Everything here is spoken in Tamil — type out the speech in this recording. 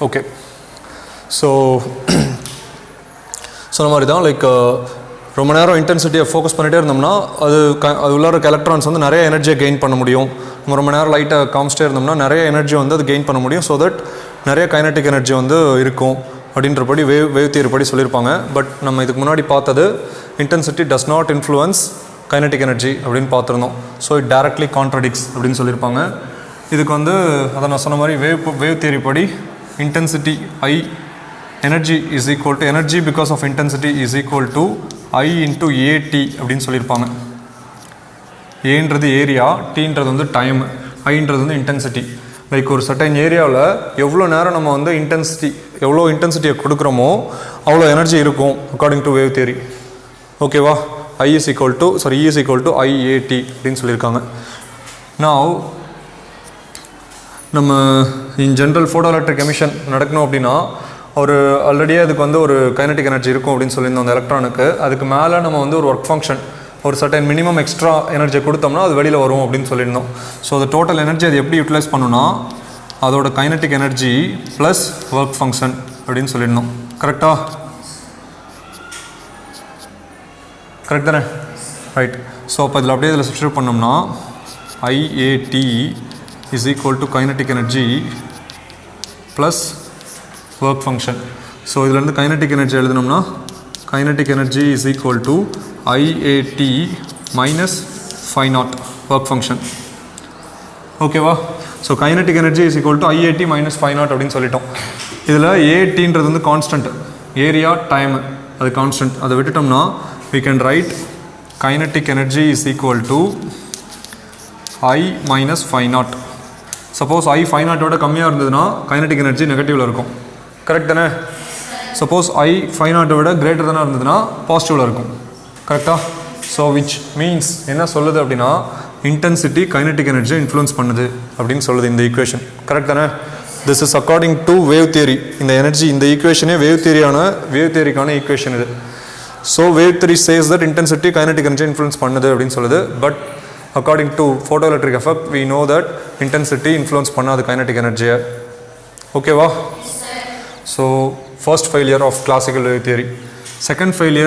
ஓகே. ஸோ சொன்ன மாதிரி தான் லைக் ரொம்ப நேரம் இன்டென்சிட்டியை ஃபோக்கஸ் பண்ணிகிட்டே இருந்தோம்னா அது உள்ள இருக்க எலக்ட்ரான்ஸ் வந்து நிறைய எனர்ஜியை கெயின் பண்ண முடியும். நம்ம ரொம்ப நேரம் லைட்டை காமிச்சிட்டே இருந்தோம்னா நிறைய எனர்ஜி வந்து அது கெயின் பண்ண முடியும். ஸோ தட் நிறைய கைனட்டிக் எனர்ஜி வந்து இருக்கும் அப்படின்றபடி வேவ் தியரி படி சொல்லியிருப்பாங்க. பட் நம்ம இதுக்கு முன்னாடி பார்த்தது intensity does not influence kinetic energy அப்படின்னு பார்த்துருந்தோம். ஸோ இட் டைரக்ட்லி கான்ட்ரடிக்ஸ் அப்படின்னு சொல்லியிருப்பாங்க. இதுக்கு வந்து அதை நான் சொன்ன மாதிரி வேவ் தியரி படி intensity I energy is equal to energy because of intensity is equal to I into AD அப்படின்னு சொல்லியிருப்பாங்க. ஏன்றது ஏரியா, டீன்றது வந்து டைம், ஐன்றது வந்து இன்டென்சிட்டி. லைக் ஒரு சர்டைன் ஏரியாவில் எவ்வளோ நேரம் நம்ம வந்து எவ்வளோ இன்டென்சிட்டியை கொடுக்குறோமோ அவ்வளோ எனர்ஜி இருக்கும் அக்கார்டிங் டு வேவ் தியரி. ஓகேவா? E is equal to IAT அப்படின்னு சொல்லியிருக்காங்க. Now நம்ம in general photo electric emission நடக்கணும் அப்படின்னா ஒரு ஆல்ரெடியே அதுக்கு வந்து ஒரு கைனட்டிக் எனர்ஜி இருக்கும் அப்படின்னு சொல்லியிருந்தோம் அந்த எலக்ட்ரானுக்கு. அதுக்கு மேலே நம்ம வந்து ஒரு ஒர்க் ஃபங்க்ஷன் ஒரு சர்டைன் மினிமம் எக்ஸ்ட்ரா எனர்ஜி கொடுத்தோம்னா அது வெளியில் வரும் அப்படின்னு சொல்லியிருந்தோம். ஸோ அது டோட்டல் எனர்ஜி அது எப்படி யூட்டிலைஸ் பண்ணுன்னா அதோட kinetic energy plus work function அப்படின்னு சொல்லியிருந்தோம். கரெக்டாக? கரெக்ட் தானே? ரைட். ஸோ அப்போ இதில் அப்படியே இதில் சப்ஸ்டிட்யூட் பண்ணோம்னா IAT is equal to kinetic energy plus work function. So இதிலேருந்து கைனட்டிக் எனர்ஜி எழுதணும்னா kinetic energy is equal to IAT minus phi naught work function. ஓகேவா? So kinetic energy is equal to IAT minus phi naught அப்படின்னு சொல்லிட்டோம். இதில் ATன்றது வந்து கான்ஸ்டன்ட், ஏரியா டைம் அது கான்ஸ்டன்ட். அதை விட்டுட்டோம்னா we can write kinetic energy is equal to I minus phi naught. Suppose I phi naught விட கம்மியாக இருந்ததுன்னா kinetic energy நெகட்டிவில் இருக்கும். கரெக்ட் தானே? சப்போஸ் I phi naught விட கிரேட்டர் தானே இருந்ததுன்னா பாசிட்டிவில் இருக்கும். கரெக்டாக? ஸோ விச் மீன்ஸ் என்ன சொல்லுது அப்படின்னா இன்டென்சிட்டி கைனட்டிக் எனர்ஜியை இன்ஃப்ளூயன்ஸ் பண்ணுது அப்படின்னு சொல்லுது இந்த ஈக்குவேஷன். கரெக்ட் தானே? This is according to wave theory. இந்த எனர்ஜி இந்த ஈக்குவேஷனே வேவ் தியரிக்கான ஈக்குவேஷன் இது. So wave theory says that intensity kinetic energy influence பண்ணுது அப்படின்னு சொல்லுது. But according to photoelectric effect we know that intensity influence பண்ணாது கைனட்டிக் எனர்ஜியை. ஓகேவா? So first failure of classical wave theory. Second failure